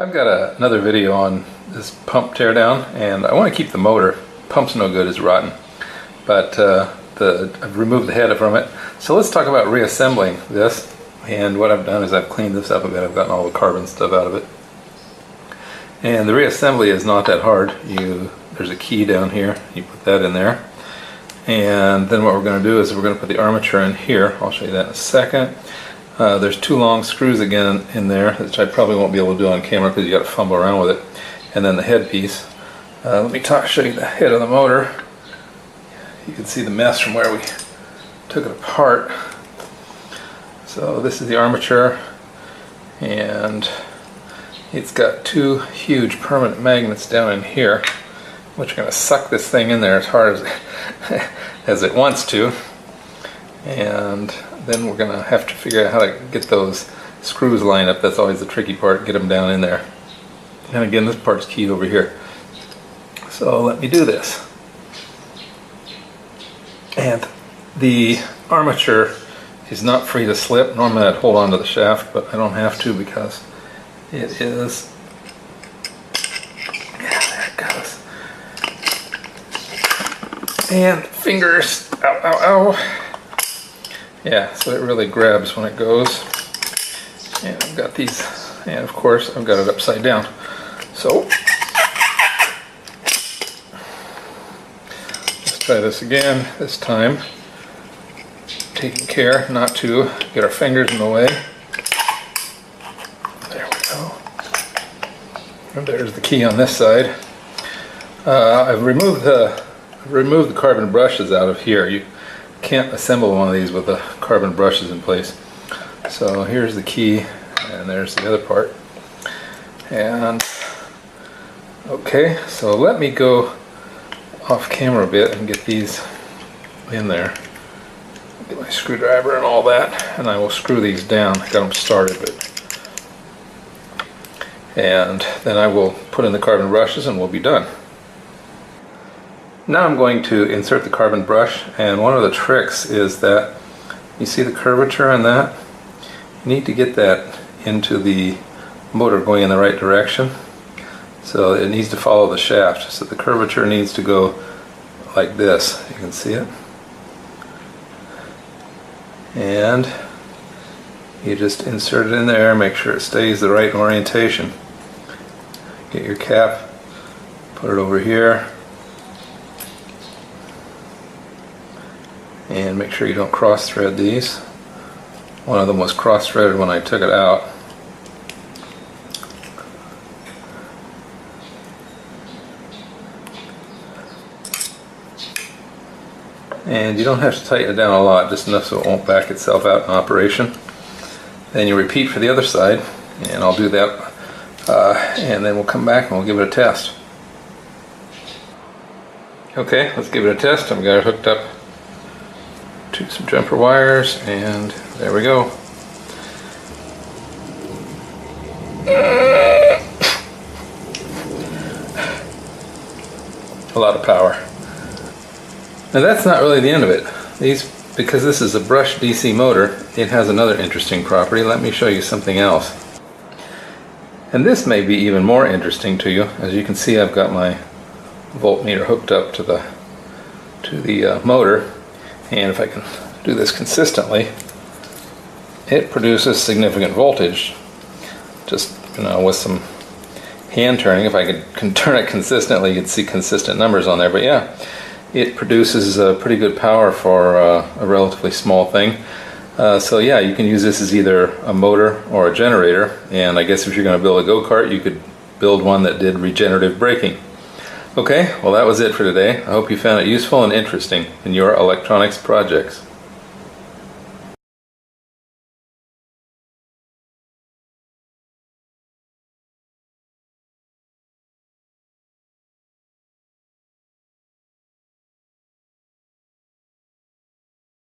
I've got another video on this pump teardown, and I want to keep the motor. Pump's no good, it's rotten. But I've removed the head from it. So let's talk about reassembling this. And what I've done is I've cleaned this up a bit. I've gotten all the carbon stuff out of it. And the reassembly is not that hard. There's a key down here. You put that in there. And then what we're going to do is we're going to put the armature in here. I'll show you that in a second. There's two long screws again in there, which I probably won't be able to do on camera because you got to fumble around with it. And then the head piece. Let me show you the head of the motor. You can see the mess from where we took it apart. So this is the armature, and it's got two huge permanent magnets down in here, which are going to suck this thing in there as hard as it wants to. And then we're going to have to figure out how to get those screws lined up. That's always the tricky part, get them down in there. And again, this part's keyed over here. So let me do this. And the armature is not free to slip. Normally I'd hold on to the shaft, but I don't have to because it is. Yeah, there it goes. And fingers, ow, ow, ow. Yeah, so it really grabs when it goes. And I've got these, and of course I've got it upside down. So let's try this again, this time taking care not to get our fingers in the way. There we go. And there's the key on this side. I've removed the carbon brushes out of here. You can't assemble one of these with the carbon brushes in place. So here's the key, and there's the other part. And okay, so let me go off camera a bit and get these in there. Get my screwdriver and all that, and I will screw these down. I got them started, and then I will put in the carbon brushes and we'll be done. Now I'm going to insert the carbon brush, and one of the tricks is that you see the curvature in that? You need to get that into the motor going in the right direction. So it needs to follow the shaft. So the curvature needs to go like this. You can see it. And you just insert it in there, make sure it stays the right orientation. Get your cap, put it over here, and make sure you don't cross thread these. One of them was cross threaded when I took it out. And you don't have to tighten it down a lot, just enough so it won't back itself out in operation. Then you repeat for the other side, and I'll do that, and then we'll come back and we'll give it a test. Okay, let's give it a test. I've got it hooked up to some jumper wires, and there we go. A lot of power. Now that's not really the end of it. Because this is a brushed DC motor, it has another interesting property. Let me show you something else. And this may be even more interesting to you. As you can see, I've got my voltmeter hooked up to the motor, and if I can do this consistently, it produces significant voltage. Just with some hand turning, if I can turn it consistently, you'd see consistent numbers on there. But yeah, it produces pretty good power for a relatively small thing. So yeah, you can use this as either a motor or a generator, and I guess if you're going to build a go-kart, you could build one that did regenerative braking. Okay, well that was it for today. I hope you found it useful and interesting in your electronics projects.